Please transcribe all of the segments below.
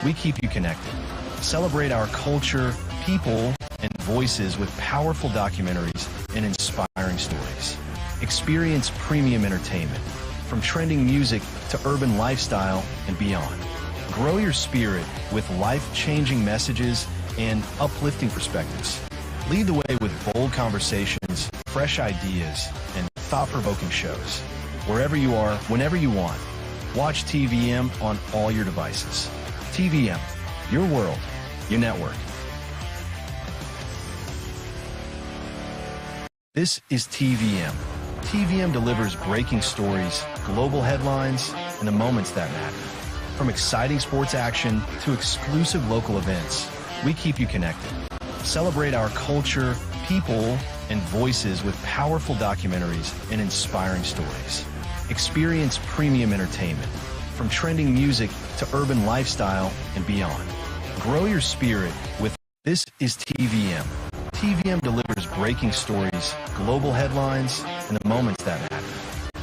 we keep you connected. Celebrate our culture, people, and voices with powerful documentaries and inspiring stories. Experience premium entertainment, from trending music to urban lifestyle and beyond. Grow your spirit with life-changing messages and uplifting perspectives. Lead the way with bold conversations, fresh ideas, and thought-provoking shows. Wherever you are, whenever you want, watch TVM on all your devices. TVM, your world, your network. This is TVM. TVM delivers breaking stories, global headlines, and the moments that matter. From exciting sports action to exclusive local events, we keep you connected. Celebrate our culture, people, and voices with powerful documentaries and inspiring stories. Experience premium entertainment, from trending music to urban lifestyle and beyond. Grow your spirit with This is TVM. TVM delivers breaking stories, global headlines, and the moments that matter.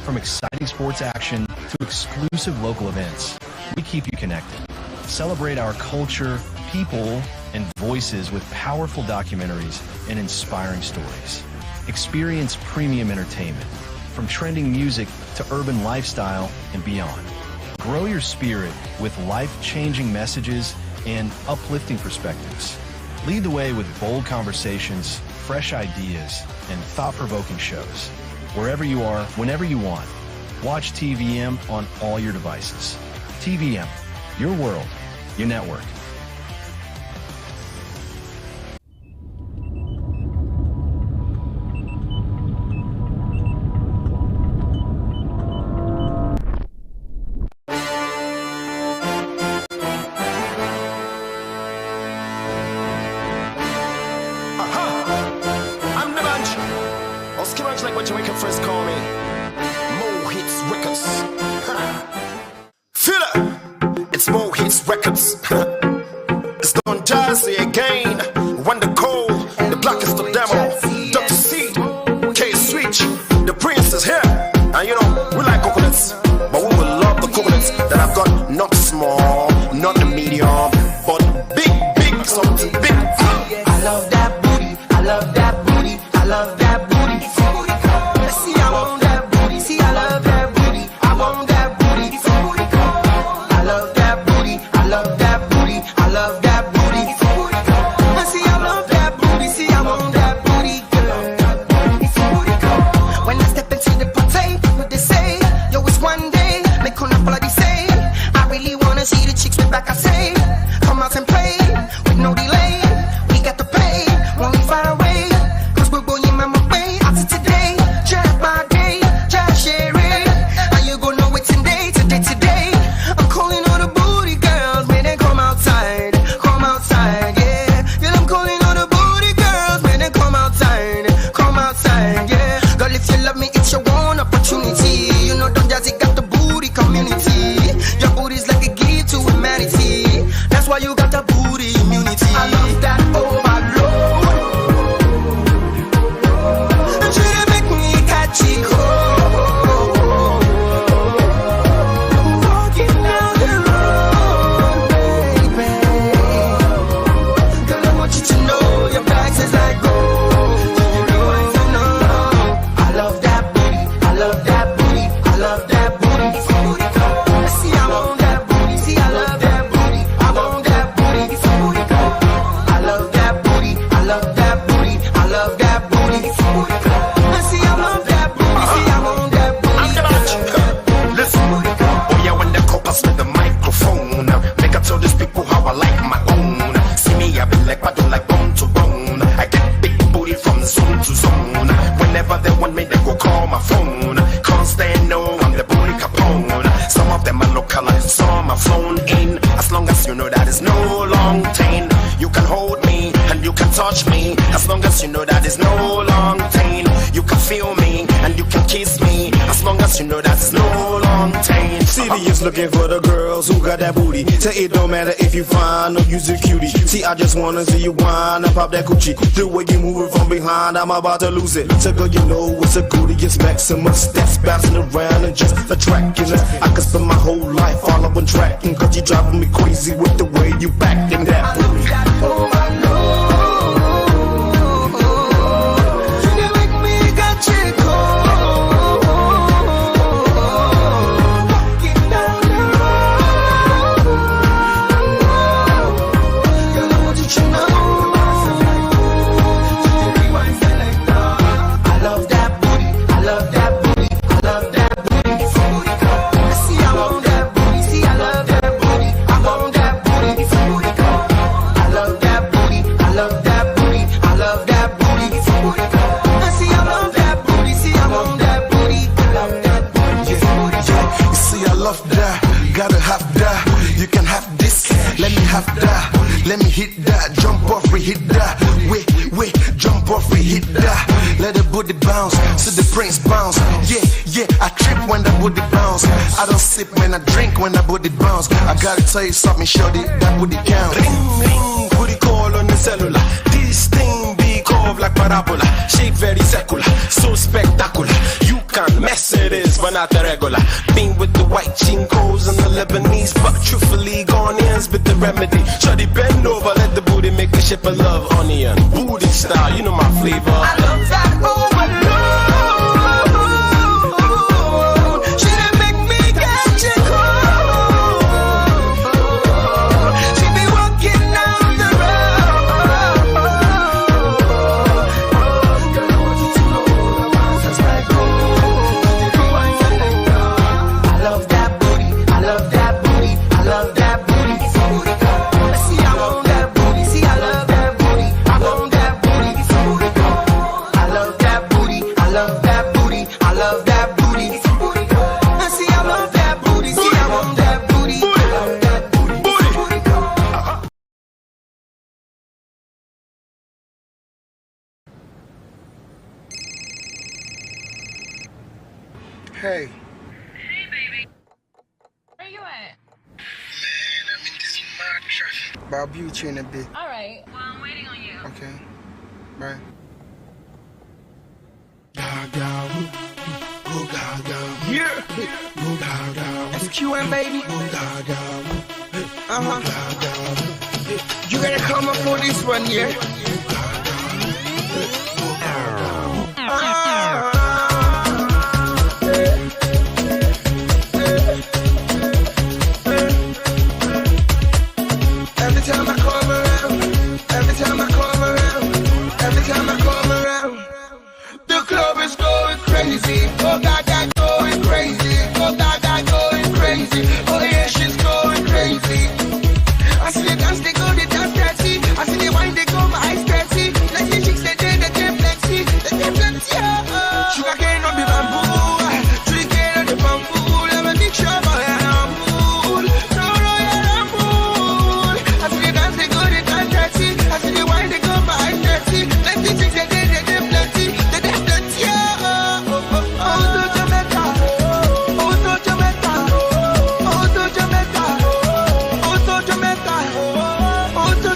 From exciting sports action to exclusive local events, we keep you connected. Celebrate our culture, people, and voices with powerful documentaries and inspiring stories. Experience premium entertainment, from trending music to urban lifestyle and beyond. Grow your spirit with life-changing messages and uplifting perspectives. Lead the way with bold conversations, fresh ideas, and thought-provoking shows. Wherever you are, whenever you want, watch TVM on all your devices. TVM, your world, your network. Like what Jamaican friends call me, Mo Hits Records. Feel it, it's Mo Hits Records. It's Don Jazzy again. When the cold, the black is the demo. Dr. C, K Switch, the prince is here. And you know, we like coconuts, but we will love the coconuts that I've got. Not small, not the medium, but big, something big. I love that booty, I love that booty, I love that booty. Touch me, as long as you know that it's no long pain. You can feel me and you can kiss me, as long as you know that it's no long Fontaine. City is looking for the girls who got that booty. Say it don't matter if you fine or you's a cutie. See, I just wanna see you whine and pop that coochie. The way you move it from behind, I'm about to lose it. So girl, you know it's a goodie, it's Maximus. That's bouncing around and just attracting us. I could spend my whole life following tracking, cause you driving me crazy with the way you backing that booty. Oh, I know. You make me got you cold. Walking down the road. Girl, I want you to know. I love that booty. I love that booty. I love that booty. See, I want that booty. See, I love that booty. I want that booty. I love that booty. I love that booty. I love that booty. See, I love that booty. See, I want that booty. I love that booty. You see, I love that, gotta have that. You can have this, let me have that. Let me hit that, jump off, we hit that. Wait, jump off, we hit that. Let the booty bounce, so the prince bounce. Yeah, I trip when the booty bounce. I don't sip when I drink when the booty bounce. I gotta tell you something, shorty, that booty count. Ring, ring, booty call on the cellular. This thing be curved like parabola. Shape very secular, so spectacular. You can't mess it is, but not the regular. Being with the white chinkos and the Lebanese. But truthfully, Ghanaians with the remedy. Shorty bend over, let the booty make the ship of love onion. Booty style, you know my flavor. I love that overload. She done make me get you cold. She be walking down the road. Girl, I want you to know that's my goal. I love that booty. I love that booty. I love that booty. See, I want that booty. See, I love that booty. I want that booty. I love that booty. I love that booty. I love that booty. See, I love that booty. See, I want that booty. I love that booty. Hey. Hey, baby. Where you at? Man, I'm in this mad traffic. But I'll be with you in a bit. All right. Well, I'm waiting on you. Okay. Bye. Yeah. That's QM, baby. You gotta come up for this one, yeah? Every time I come around, every time I come around, every time I come around, the club is going crazy. Oh, Gaga going crazy. Oh, Gaga going crazy. Oh, yeah, she's going crazy. I see the dance, they go, they dance dirty. I see the wine, they go, my eyes dirty. Like the chicks, they get plenty. They get plenty, oh. Sugar cane on the bamboo. Drinking on the bamboo. Let me make sure my I'm cool. No, yeah, I'm cool. I see the dance, they go, they dance dirty. I see the wine, they go, my eyes dirty. Like the chicks, they get plenty. They get plenty, oh. Oh, to Jamaica. Oh, to Jamaica. Oh, to Jamaica. Oh, to Jamaica. Oh, to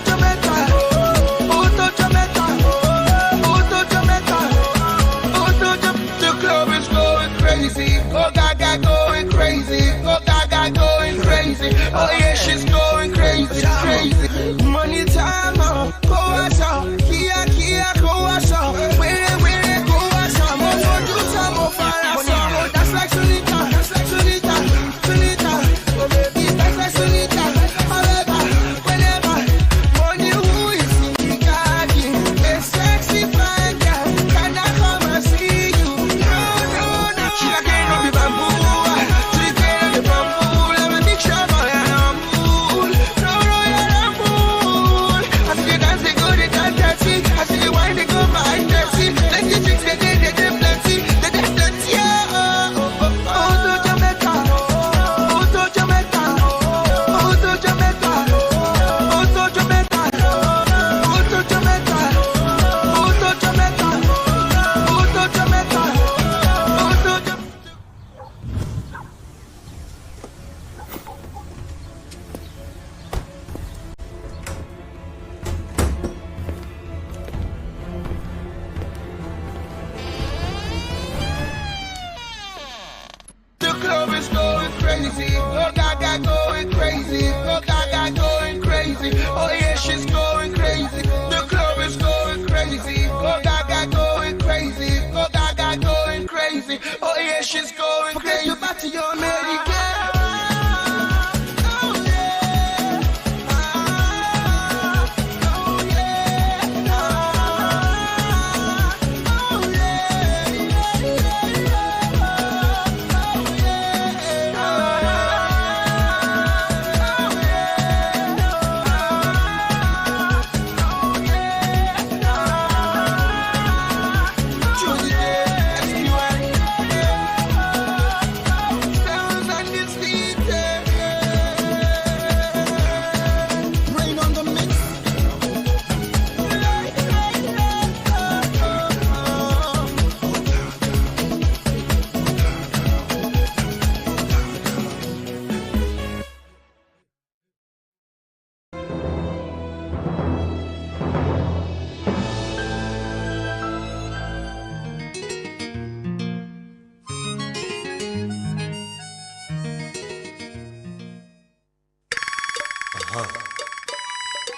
you're American.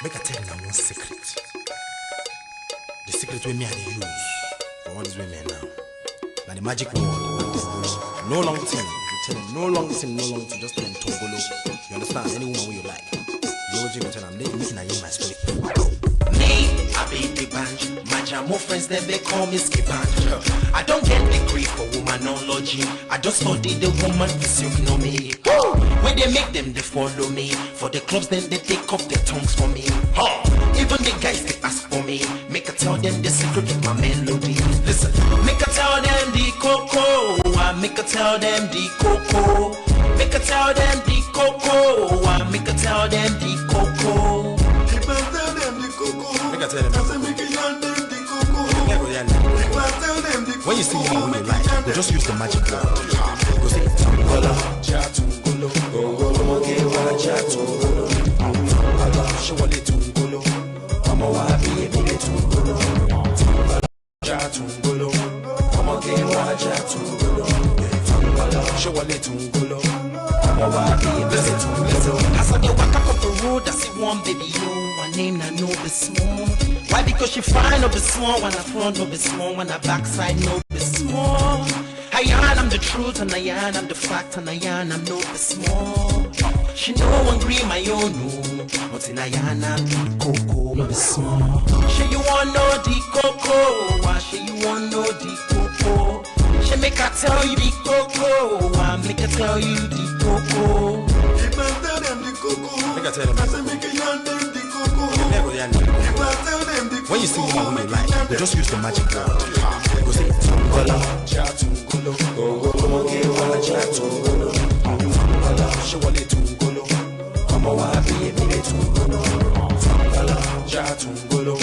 Make I tell you one secret. The secret way me and use for all these women now. Now the magic word. No long thing. You tell them no long thing, no long thing. Just tell them Tongolo. You understand? Any woman who you like. No Jimmy tell them listen I hear my spirit. Me, I be the band. My jamo friends then they call me Skiban. I don't get degree for womanology. I just study the woman physiognomy. When they make them, they follow me. For the clubs, then they take off their tongues for me. Even the guys, they ask for me. Make I tell them the secret of my melody. Listen, make I tell them the cocoa. I make I tell them the cocoa. Make I tell them the cocoa. I make I tell them the cocoa. If I tell them the cocoa, Make I tell them I say make I yarn them the cocoa. Yeah, go there now. If I tell them the cocoa, When you see woman who you like, you just use the magic word. Go say Tongolo, Jatungolo, Gongolo, Gewa, Jatungolo, Shawale Tungolo, Amawa Biye Tungolo, Jatungolo, Amagewa Jatungolo, Shawale Tungolo, Amawa Biye Tungolo. As I dey walk up the road, I see one baby, yo, her name na no be small. Why? Because she fine, no be small. When I front, no be small. When I backside, no be small. I yarn, I'm the truth, and I yarn, I'm the fact, and I yarn, I'm no be small. She know one green my own, no. But in I yarn, I'm the cocoa, no be small. She you want no the cocoa, why she you want no the cocoa? She make her tell you the cocoa, why make her tell you the cocoa? if I tell them the cocoa, Make I tell them I say make I yarn them the cocoa. Yeah, go there now. If I tell them the When you see cocoa, woman who you like, you just use the magic word. Go say Tongolo, Jatungolo, Gongolo, Gewa, Jatungolo, Shawale Tungolo, Amawa Biye Tungolo, Jatungolo,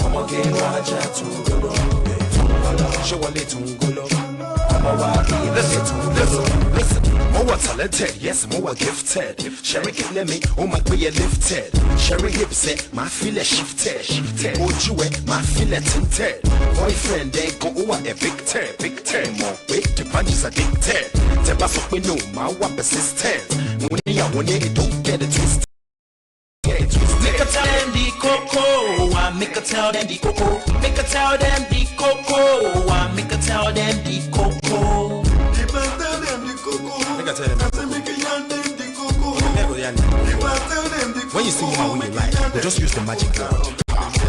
Amagewa Jatungolo, Shawale Tungolo, Amawa Biye Tungolo. Listen. More talented, yes, more gifted. Sherry give me, oh my way lifted. Sherry hips it, my feel shifted. Ojue, my feel tinted. Boyfriend, they go over a big ten. More weight, the punches addicted. Tebas up we know, my one persistent. When you don't get it twisted. Make her tell them the cocoa, I make her tell them the cocoa. Make her tell them the cocoa, I make her tell them the cocoa. if I tell them the cocoa, Make I tell them. I say make I yarn them the cocoa. Yeah, go there now. If I tell them the cocoa, When you see woman who you like, you just use the magic word.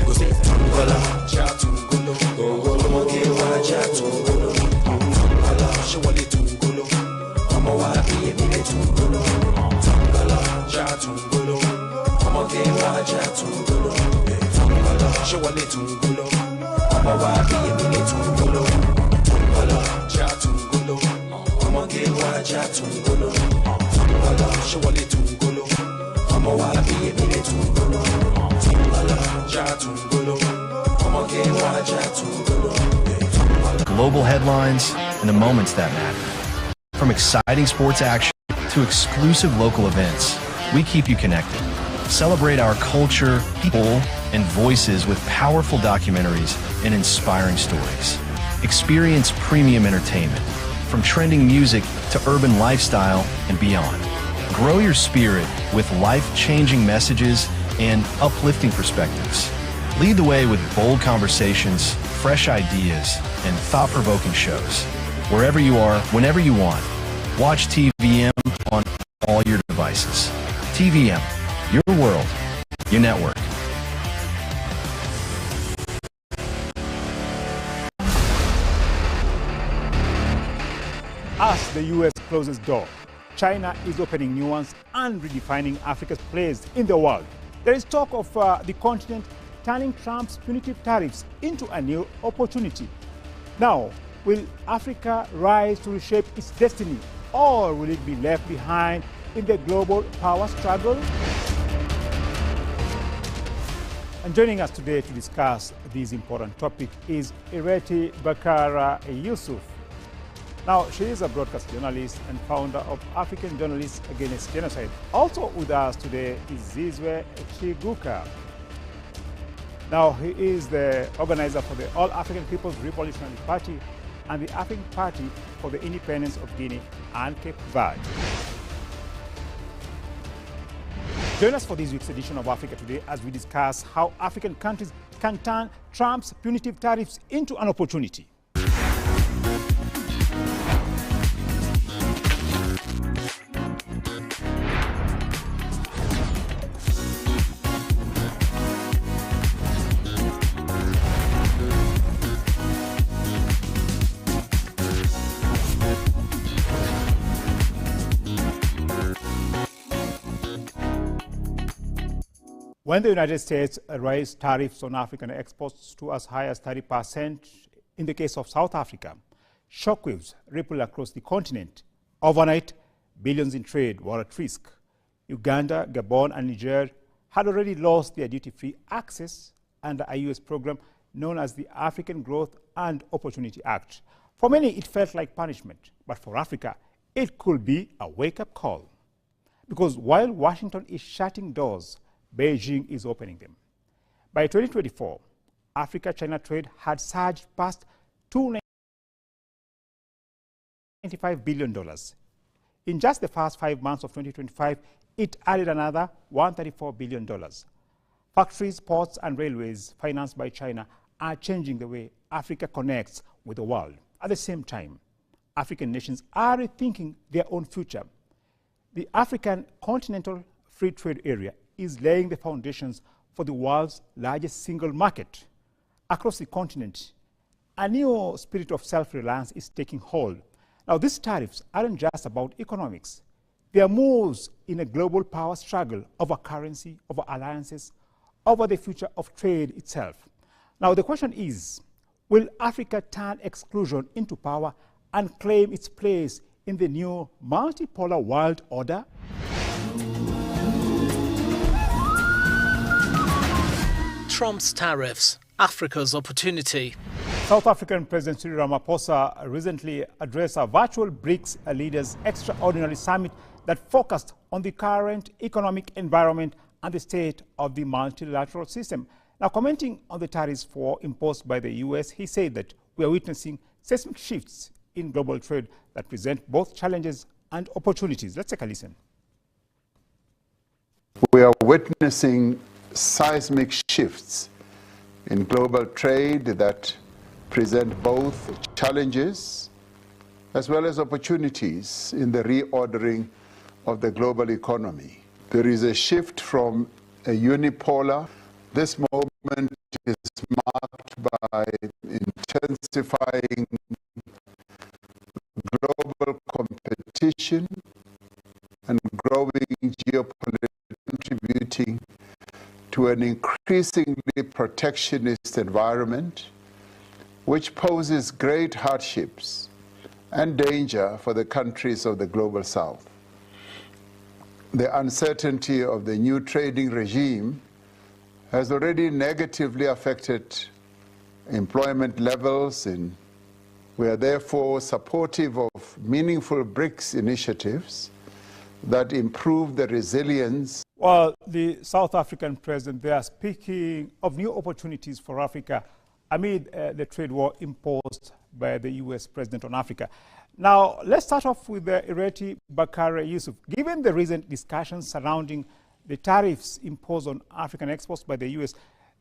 Go say Tongolo, Jatungolo, Gongolo, Gewa, Jatungolo, Shawale Tungolo, Amawa Biye Tungolo, Jatungolo, Amagewa Jatungolo, Shawale Tungolo, Amawa Biye Tungolo, Jatungolo, Amagewa Jatungolo, Shawale Tungolo, Amawa Biye Tungolo, Jatungolo, Amagewa Jatungolo. Global headlines and the moments that matter. From exciting sports action to exclusive local events, we keep you connected. Celebrate our culture, people, and voices with powerful documentaries and inspiring stories. Experience premium entertainment, from trending music to urban lifestyle and beyond. Grow your spirit with life-changing messages and uplifting perspectives. Lead the way with bold conversations, fresh ideas, and thought-provoking shows. Wherever you are, whenever you want, Watch TVM on all your devices. TVM, your world, your network. As the U.S. closes door, China is opening new ones and redefining Africa's place in the world. There is talk of the continent turning Trump's punitive tariffs into a new opportunity. Now, will Africa rise to reshape its destiny, or will it be left behind in the global power struggle? And joining us today to discuss this important topic is Ireti Bakara Yusuf. Now, she is a broadcast journalist and founder of African Journalists Against Genocide. Also with us today is Zizwe Chiguka. Now, he is the organizer for the All African People's Revolutionary Party and the African Party for the Independence of Guinea and Cape Verde. Join us for this week's edition of Africa Today as we discuss how African countries can turn Trump's punitive tariffs into an opportunity. When the United States raised tariffs on African exports to as high as 30% in the case of South Africa, shockwaves rippled across the continent. Overnight, billions in trade were at risk. Uganda, Gabon, and Niger had already lost their duty-free access under a U.S. program known as the African Growth and Opportunity Act. For many, it felt like punishment, but for Africa, it could be a wake-up call. Because while Washington is shutting doors, Beijing is opening them. By 2024, Africa-China trade had surged past $295 billion. In just the first 5 months of 2025, it added another $134 billion. Factories, ports, and railways financed by China are changing the way Africa connects with the world. At the same time, African nations are rethinking their own future. The African Continental Free Trade Area is laying the foundations for the world's largest single market. Across the continent, a new spirit of self-reliance is taking hold. Now, these tariffs aren't just about economics. They are moves in a global power struggle over currency, over alliances, over the future of trade itself. Now, the question is, will Africa turn exclusion into power and claim its place in the new multipolar world order? Trump's tariffs, Africa's opportunity. South African President Cyril Ramaphosa recently addressed a virtual BRICS leaders' extraordinary summit that focused on the current economic environment and the state of the multilateral system. Now, commenting on the tariffs imposed by the U.S., he said that we are witnessing seismic shifts in global trade that present both challenges and opportunities. Let's take a listen. We are witnessing seismic shifts in global trade that present both challenges as well as opportunities in the reordering of the global economy. There is a shift from a unipolar. This moment is marked by intensifying global competition and growing geopolitical contributing to an increasingly protectionist environment, which poses great hardships and danger for the countries of the global south. The uncertainty of the new trading regime has already negatively affected employment levels, and we are therefore supportive of meaningful BRICS initiatives that improve the resilience. Well, the South African president, they are speaking of new opportunities for Africa amid the trade war imposed by the U.S. president on Africa. Now, let's start off with Ireti Bakare Yusuf. Given the recent discussions surrounding the tariffs imposed on African exports by the U.S.,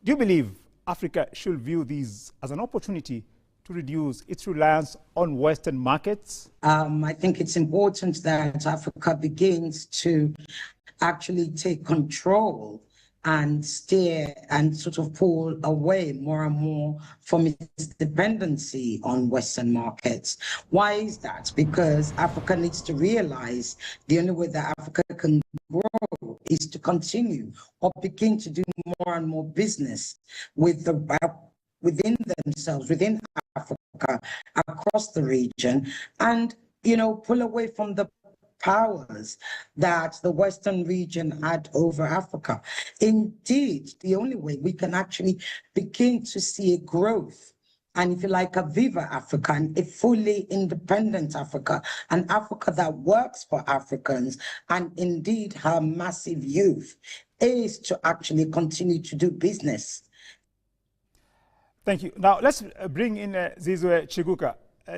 do you believe Africa should view these as an opportunity to reduce its reliance on Western markets? I think it's important that Africa begins to actually take control and steer and sort of pull away more and more from its dependency on Western markets. Why is that? Because Africa needs to realize the only way that Africa can grow is to continue or begin to do more and more business with within themselves, within Africa, across the region, and, you know, pull away from the powers that the Western region had over Africa. Indeed, the only way we can actually begin to see a growth, and if you like, a Viva Africa, and a fully independent Africa, an Africa that works for Africans, and indeed her massive youth, is to actually continue to do business. Thank you. Now, let's bring in Zizwe Chiguka.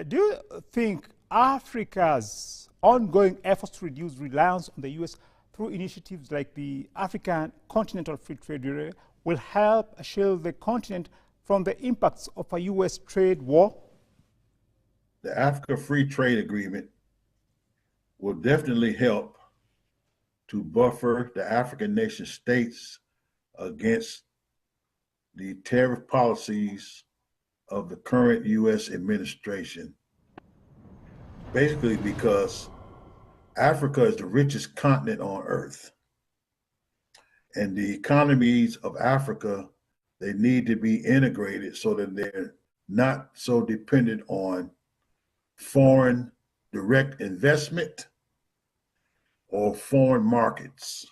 Do you think Africa's ongoing efforts to reduce reliance on the U.S. through initiatives like the African Continental Free Trade Area will help shield the continent from the impacts of a U.S. trade war? The Africa Free Trade Agreement will definitely help to buffer the African nation states against the tariff policies of the current U.S. administration. Basically because Africa is the richest continent on earth. And the economies of Africa, they need to be integrated so that they're not so dependent on foreign direct investment or foreign markets.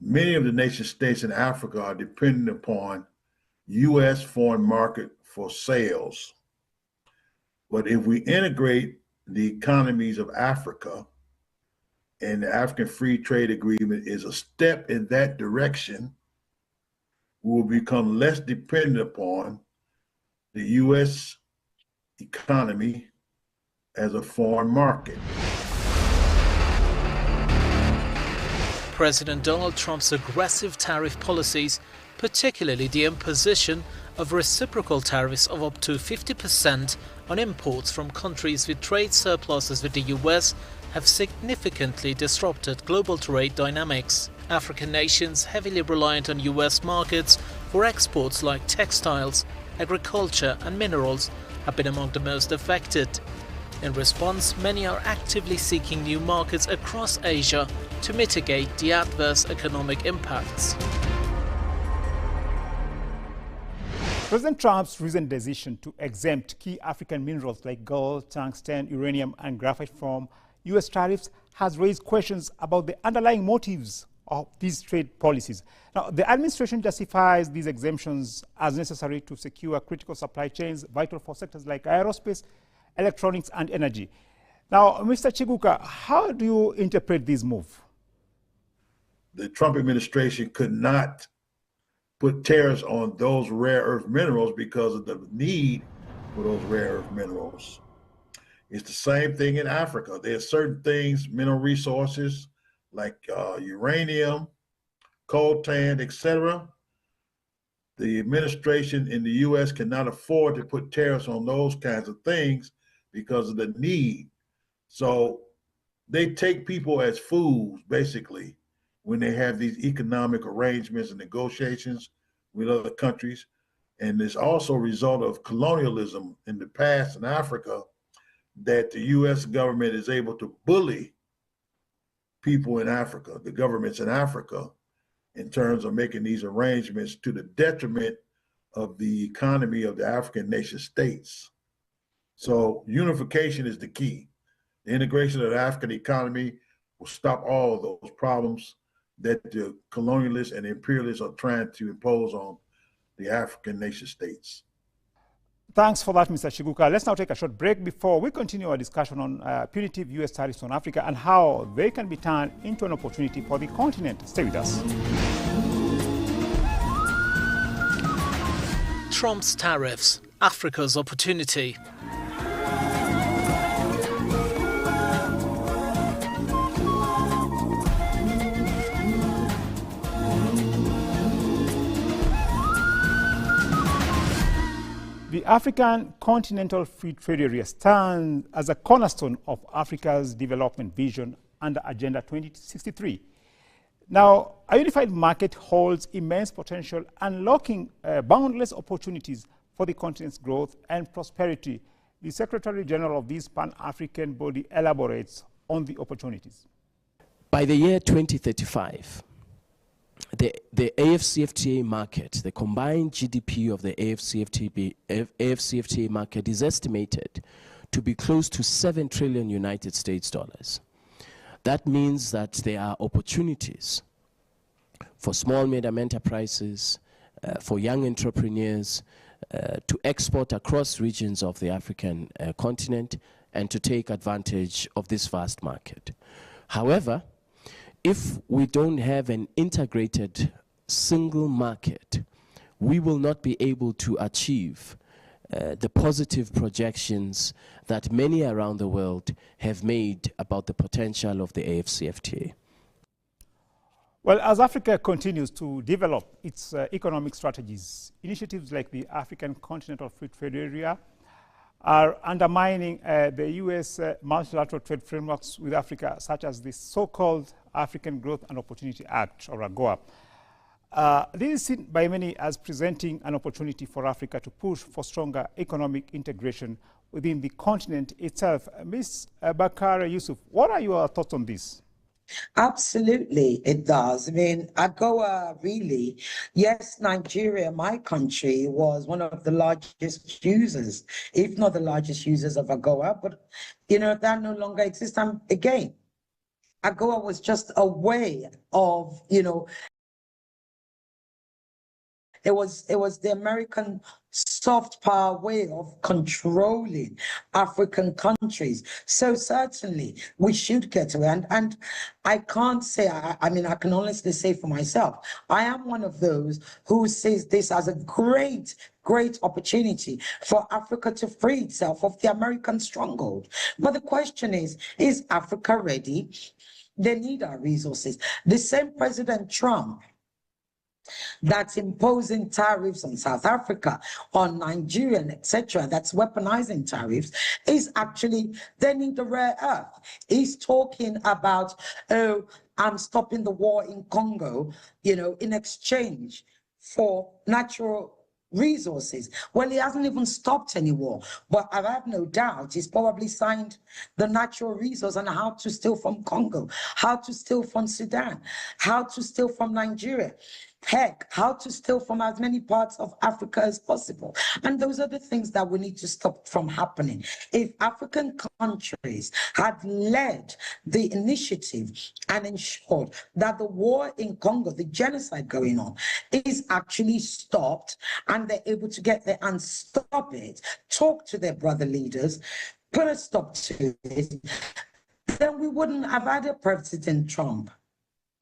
Many of the nation states in Africa are dependent upon U.S. foreign market for sales. But if we integrate the economies of Africa, and the African Free Trade Agreement is a step in that direction, we will become less dependent upon the U.S. economy as a foreign market. President Donald Trump's aggressive tariff policies, particularly the imposition of reciprocal tariffs of up to 50% on imports from countries with trade surpluses with the US, have significantly disrupted global trade dynamics. African nations heavily reliant on US markets for exports like textiles, agriculture and minerals have been among the most affected. In response, many are actively seeking new markets across Asia to mitigate the adverse economic impacts. President Trump's recent decision to exempt key African minerals like gold, tungsten, uranium, and graphite from U.S. tariffs has raised questions about the underlying motives of these trade policies. Now, the administration justifies these exemptions as necessary to secure critical supply chains vital for sectors like aerospace, electronics, and energy. Now, Mr. Chiguka, how do you interpret this move? The Trump administration could not put tariffs on those rare earth minerals because of the need for those rare earth minerals. It's the same thing in Africa. There are certain things, mineral resources like uranium, coltan, etc. The administration in the U.S. cannot afford to put tariffs on those kinds of things because of the need. So they take people as fools, basically, when they have these economic arrangements and negotiations with other countries. And it's also a result of colonialism in the past in Africa, that the U.S. government is able to bully people in Africa, the governments in Africa, in terms of making these arrangements to the detriment of the economy of the African nation states. So unification is the key. The integration of the African economy will stop all of those problems that the colonialists and imperialists are trying to impose on the African nation states. Thanks for that, Mr. Chiguka. Let's now take a short break before we continue our discussion on punitive U.S. tariffs on Africa and how they can be turned into an opportunity for the continent. Stay with us. Trump's tariffs, Africa's opportunity. The The African Continental Free Trade Area stands as a cornerstone of Africa's development vision under Agenda 2063. Now, a unified market holds immense potential, unlocking boundless opportunities for the continent's growth and prosperity. The Secretary General of this Pan-African body elaborates on the opportunities. By the year 2035, the AFCFTA market, the combined GDP of the AFCFTA market is estimated to be close to 7 trillion United States dollars. That means that there are opportunities for small medium enterprises, for young entrepreneurs to export across regions of the African continent and to take advantage of this vast market. However, if we don't have an integrated single market, we will not be able to achieve the positive projections that many around the world have made about the potential of the AFCFTA. Well, as Africa continues to develop its economic strategies, initiatives like the African Continental Free Trade Area are undermining the U.S. multilateral trade frameworks with Africa, such as the so-called African Growth and Opportunity Act, or AGOA. This is seen by many as presenting an opportunity for Africa to push for stronger economic integration within the continent itself. Ms. Bakare Yusuf, what are your thoughts on this? Absolutely, it does. I mean, AGOA really, yes, Nigeria, my country, was one of the largest users, if not the largest users of AGOA, but, you know, that no longer exists. And again, AGOA was just a way of, you know, it was the American soft power way of controlling African countries. So certainly we should get away. And I can't say, I mean, I can honestly say for myself, I am one of those who sees this as a great opportunity for Africa to free itself of the American stronghold. But the question is Africa ready? They need our resources. The same President Trump that's imposing tariffs on South Africa, on Nigeria, etc., that's weaponizing tariffs, is actually, they need the rare earth. He's talking about, oh, I'm stopping the war in Congo, you know, in exchange for natural resources. Well, he hasn't even stopped any war, but I have no doubt he's probably signed the natural resource on how to steal from Congo, how to steal from Sudan, how to steal from Nigeria. Heck, how to steal from as many parts of Africa as possible. And those are the things that we need to stop from happening. If African countries had led the initiative and ensured that the war in Congo, the genocide going on, is actually stopped, and they're able to get there and stop it, talk to their brother leaders, put a stop to it, then we wouldn't have had a President Trump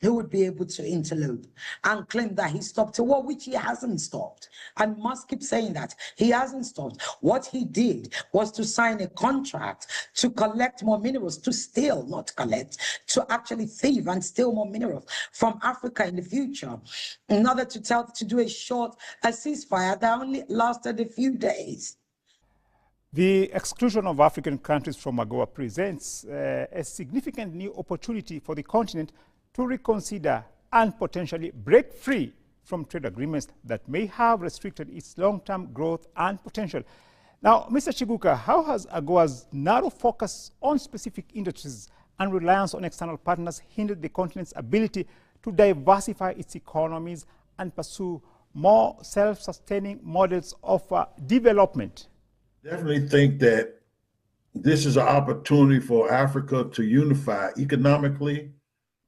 who would be able to interlope and claim that he stopped a war, which he hasn't stopped. And Musk keeps saying that he hasn't stopped. What he did was to sign a contract to collect more minerals, to steal, not collect, to actually thieve and steal more minerals from Africa in the future, in order to do a ceasefire that only lasted a few days. The exclusion of African countries from AGOA presents a significant new opportunity for the continent to reconsider and potentially break free from trade agreements that may have restricted its long-term growth and potential. Now, Mr. Chiguka, how has AGOA's narrow focus on specific industries and reliance on external partners hindered the continent's ability to diversify its economies and pursue more self-sustaining models of development? Definitely think that this is an opportunity for Africa to unify economically,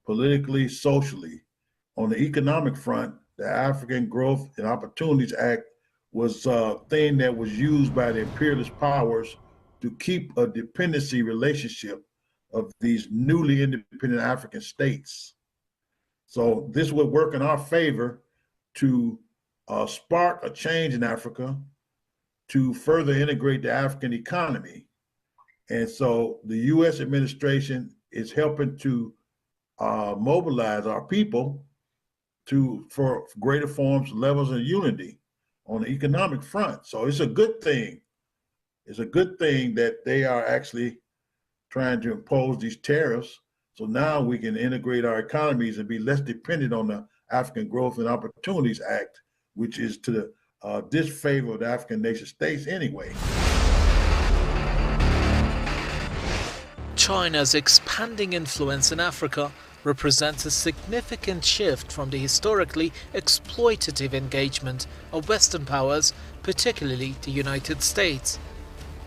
politically, socially. On the economic front, the African Growth and Opportunities Act was a thing that was used by the imperialist powers to keep a dependency relationship of these newly independent African states. So this would work in our favor to spark a change in Africa, to further integrate the African economy. And so the US administration is helping to mobilize our people for greater forms, levels of unity. on the economic front. So it's a good thing. It's a good thing that they are actually trying to impose these tariffs. So now we can integrate our economies and be less dependent on the African Growth and Opportunities Act, which is to the disfavor of the African nation states anyway. China's expanding influence in Africa represents a significant shift from the historically exploitative engagement of Western powers, particularly the United States.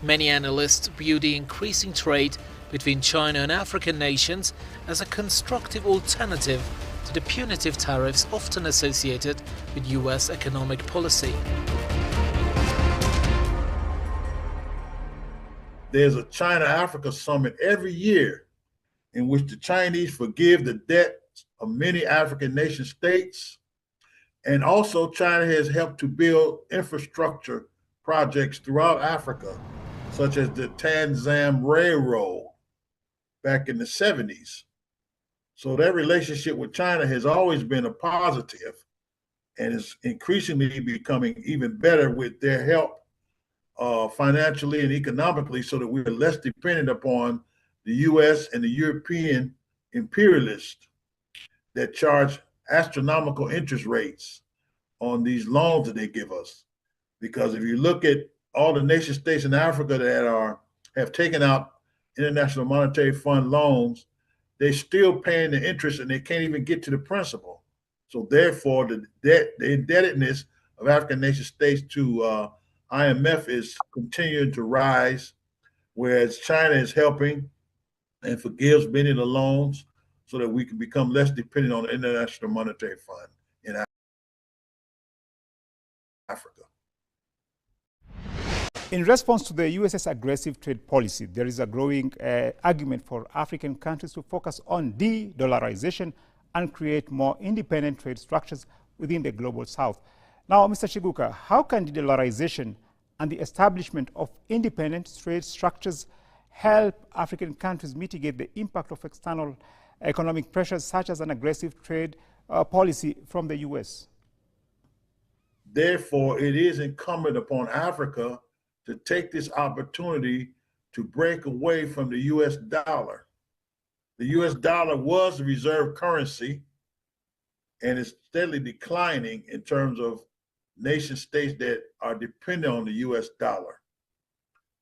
Many analysts view the increasing trade between China and African nations as a constructive alternative to the punitive tariffs often associated with US economic policy. There's a China-Africa summit every year in which the Chinese forgive the debts of many African nation states. And also China has helped to build infrastructure projects throughout Africa, such as the Tanzam Railroad back in the 70s. So that relationship with China has always been a positive and is increasingly becoming even better with their help financially and economically, so that we're less dependent upon the US and the European imperialists that charge astronomical interest rates on these loans that they give us. Because if you look at all the nation states in Africa that have taken out International Monetary Fund loans, they're still paying the interest and they can't even get to the principal. So therefore, the indebtedness of African nation states to IMF is continuing to rise, whereas China is helping and forgives many of the loans so that we can become less dependent on the International Monetary Fund in Africa. In response to the US's aggressive trade policy, there is a growing argument for African countries to focus on de-dollarization and create more independent trade structures within the global south. Now, Mr. Chiguka, how can de-dollarization and the establishment of independent trade structures help African countries mitigate the impact of external economic pressures such as an aggressive trade policy from the US? Therefore, it is incumbent upon Africa to take this opportunity to break away from the US dollar. The US dollar was the reserve currency and is steadily declining in terms of nation states that are dependent on the US dollar.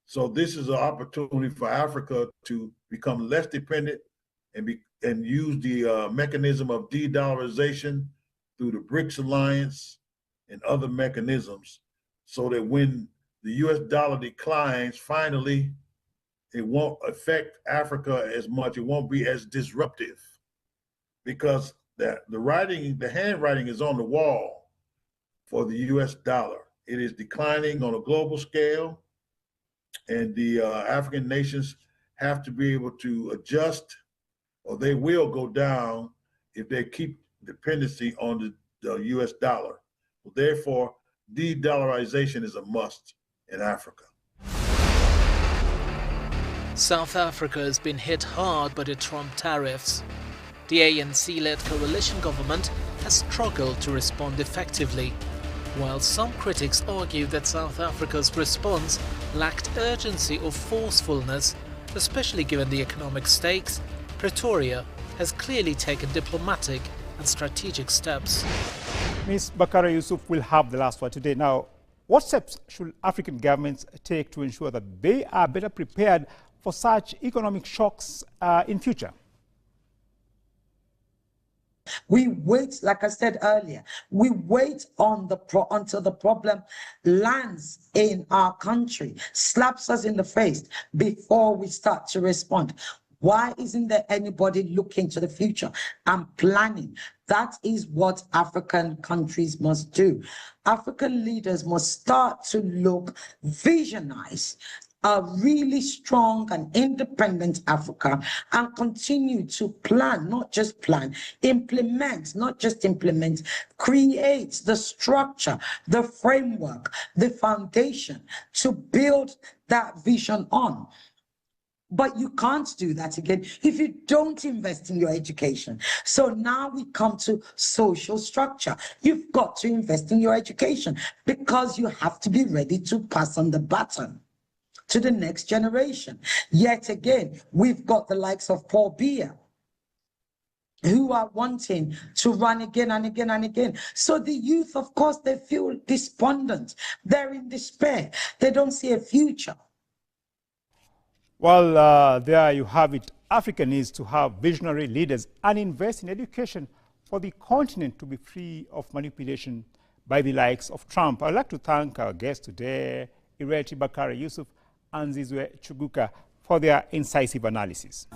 So this is an opportunity for Africa to become less dependent and use the mechanism of de-dollarization through the BRICS alliance and other mechanisms, so that when the US dollar declines, finally, it won't affect Africa as much. It won't be as disruptive, because the handwriting is on the wall for the US dollar. It is declining on a global scale, and the African nations have to be able to adjust, or they will go down if they keep dependency on the US dollar. So therefore, de-dollarization is a must in Africa. South Africa has been hit hard by the Trump tariffs. The ANC-led coalition government has struggled to respond effectively, while some critics argue that South Africa's response lacked urgency or forcefulness, especially given the economic stakes. Pretoria has clearly taken diplomatic and strategic steps. Ms. Bakare Yusuf will have the last word today. Now, what steps should African governments take to ensure that they are better prepared for such economic shocks in future? We wait, like I said earlier, we wait on until the problem lands in our country, slaps us in the face before we start to respond. Why isn't there anybody looking to the future and planning? That is what African countries must do. African leaders must start to visionize a really strong and independent Africa and continue to plan, not just plan, implement, not just implement, create the structure, the framework, the foundation to build that vision on. But you can't do that again if you don't invest in your education. So now we come to social structure. You've got to invest in your education because you have to be ready to pass on the baton to the next generation. Yet again, we've got the likes of Paul Biya, who are wanting to run again and again and again. So the youth, of course, they feel despondent. They're in despair. They don't see a future. Well, there you have it. Africa needs to have visionary leaders and invest in education for the continent to be free of manipulation by the likes of Trump. I'd like to thank our guests today, Ireti Bakari Yusuf and Zizwe Chuguka, for their incisive analysis.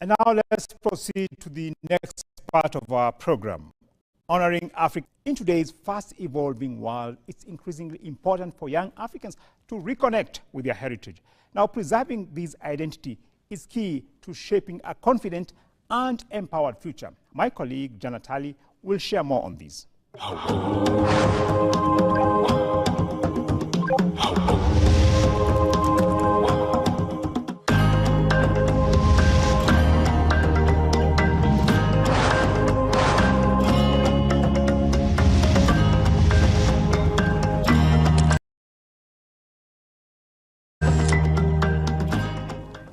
And now let's proceed to the next part of our program, honoring Africa. In today's fast-evolving world, it's increasingly important for young Africans to reconnect with their heritage. Now, preserving this identity is key to shaping a confident and empowered future. My colleague, Janet Ali, will share more on this.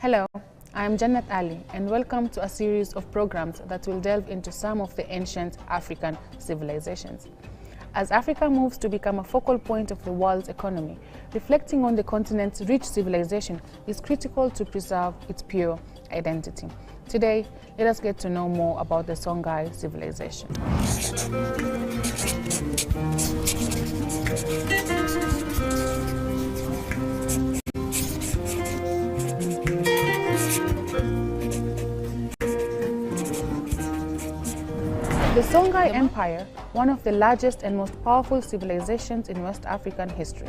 Hello, I am Janet Ali and welcome to a series of programs that will delve into some of the ancient African civilizations. As Africa moves to become a focal point of the world's economy, reflecting on the continent's rich civilization is critical to preserve its pure identity. Today, let us get to know more about the Songhai civilization. The Songhai Empire, one of the largest and most powerful civilizations in West African history.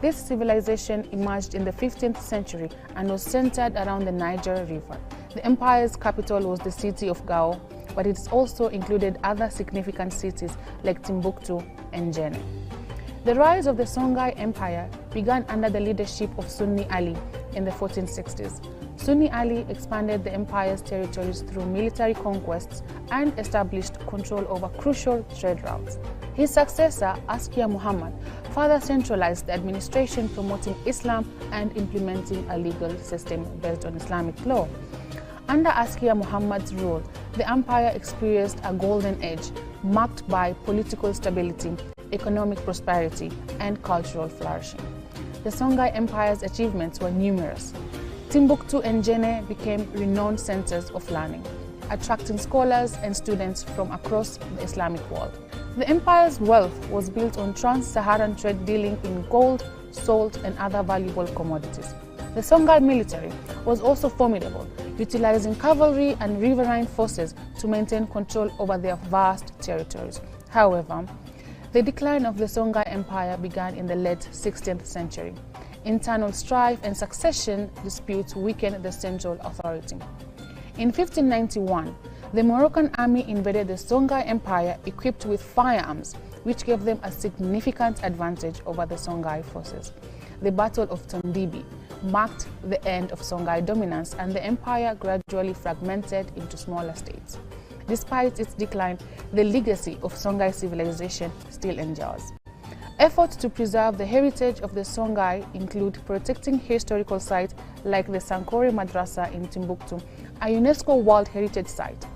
This civilization emerged in the 15th century and was centered around the Niger River. The empire's capital was the city of Gao, but it also included other significant cities like Timbuktu and Njene. The rise of the Songhai Empire began under the leadership of Sunni Ali in the 1460s. Sunni Ali expanded the empire's territories through military conquests and established control over crucial trade routes. His successor, Askia Muhammad, further centralized the administration, promoting Islam and implementing a legal system based on Islamic law. Under Askia Muhammad's rule, the empire experienced a golden age marked by political stability, economic prosperity, and cultural flourishing. The Songhai Empire's achievements were numerous. Timbuktu and Njene became renowned centers of learning, attracting scholars and students from across the Islamic world. The empire's wealth was built on trans-Saharan trade dealing in gold, salt, and other valuable commodities. The Songhai military was also formidable, utilizing cavalry and riverine forces to maintain control over their vast territories. However, the decline of the Songhai Empire began in the late 16th century. Internal strife and succession disputes weakened the central authority. In 1591, the Moroccan army invaded the Songhai Empire equipped with firearms, which gave them a significant advantage over the Songhai forces. The Battle of Tondibi marked the end of Songhai dominance, and the empire gradually fragmented into smaller states. Despite its decline, the legacy of Songhai civilization still endures. Efforts to preserve the heritage of the Songhai include protecting historical sites like the Sankore Madrasa in Timbuktu, a UNESCO World Heritage Site.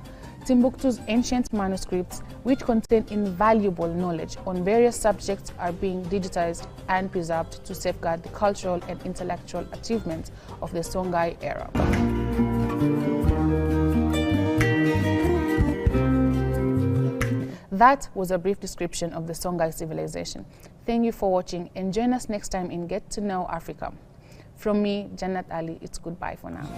Timbuktu's ancient manuscripts, which contain invaluable knowledge on various subjects, are being digitized and preserved to safeguard the cultural and intellectual achievements of the Songhai era. That was a brief description of the Songhai civilization. Thank you for watching and join us next time in Get to Know Africa. From me, Jannat Ali, it's goodbye for now.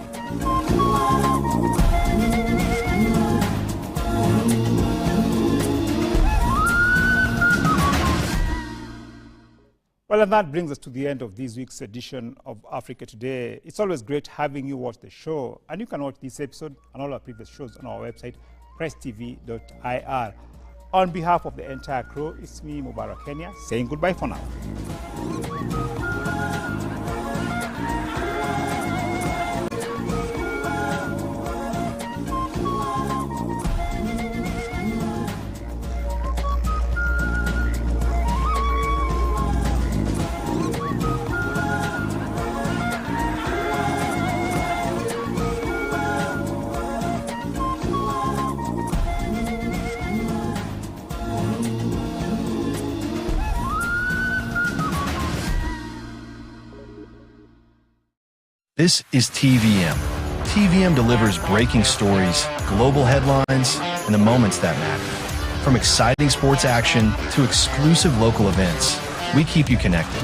Well, and that brings us to the end of this week's edition of Africa Today. It's always great having you watch the show, and you can watch this episode and all our previous shows on our website, presstv.ir. On behalf of the entire crew, it's me, Mubarak Kenya, saying goodbye for now. This is TVM. TVM delivers breaking stories, global headlines, and the moments that matter. From exciting sports action to exclusive local events, we keep you connected.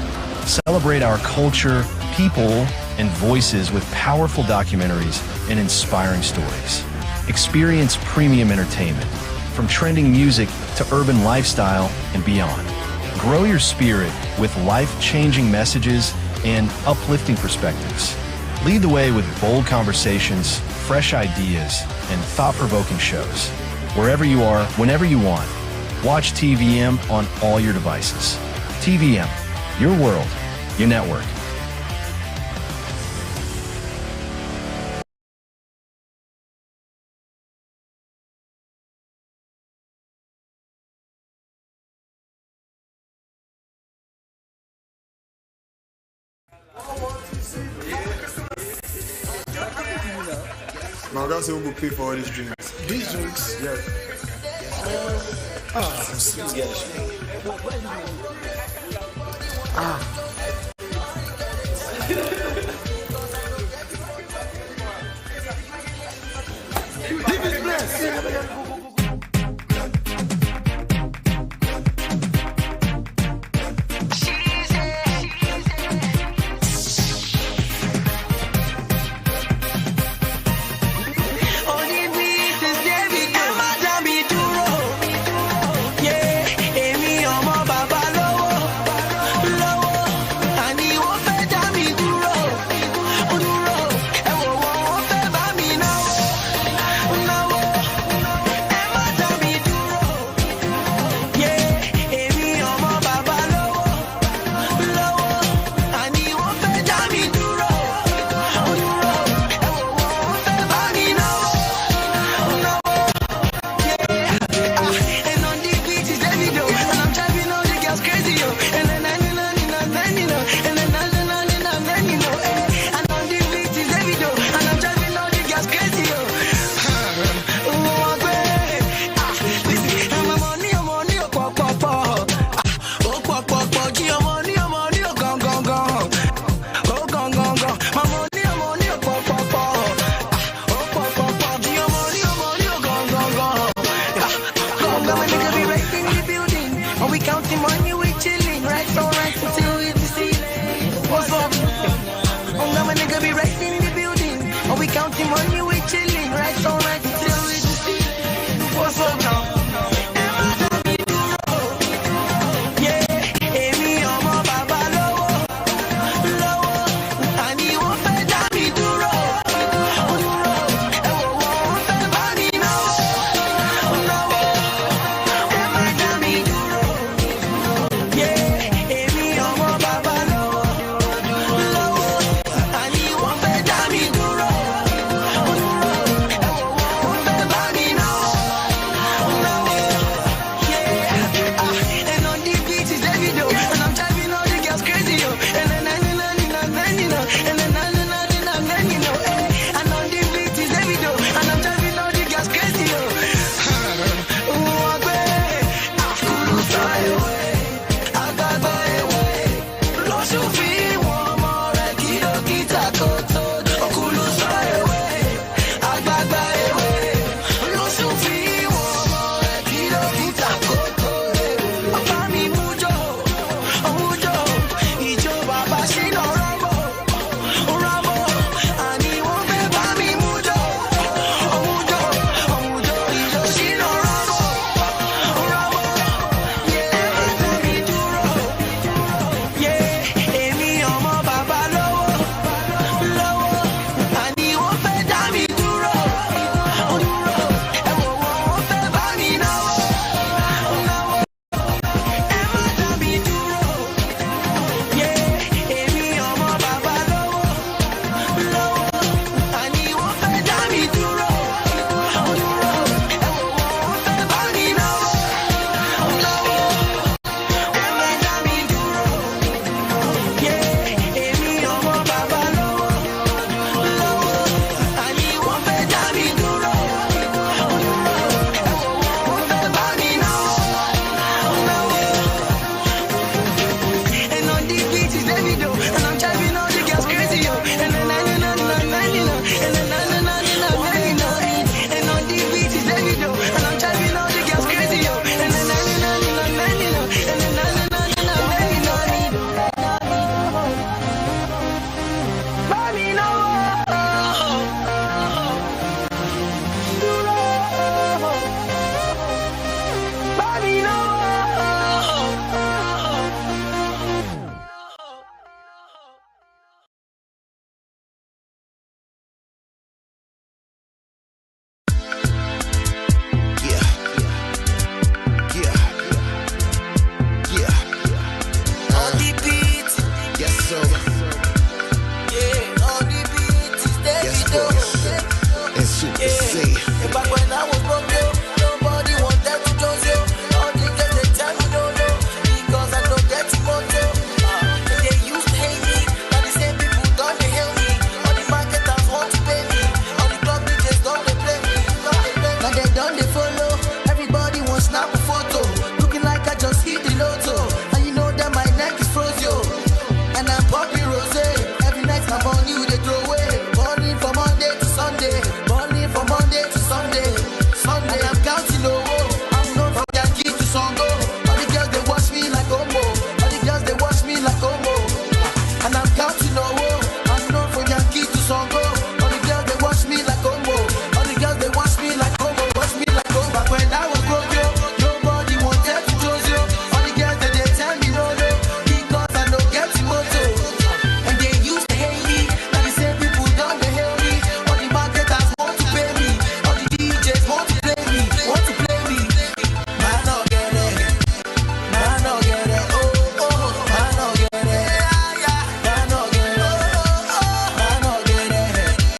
Celebrate our culture, people, and voices with powerful documentaries and inspiring stories. Experience premium entertainment, from trending music to urban lifestyle and beyond. Grow your spirit with life-changing messages and uplifting perspectives. Lead the way with bold conversations, fresh ideas, and thought-provoking shows. Wherever you are, whenever you want, watch TVM on all your devices. TVM, your world, your network. My guy said we will pay for all these drinks. These drinks? Yeah. Ah.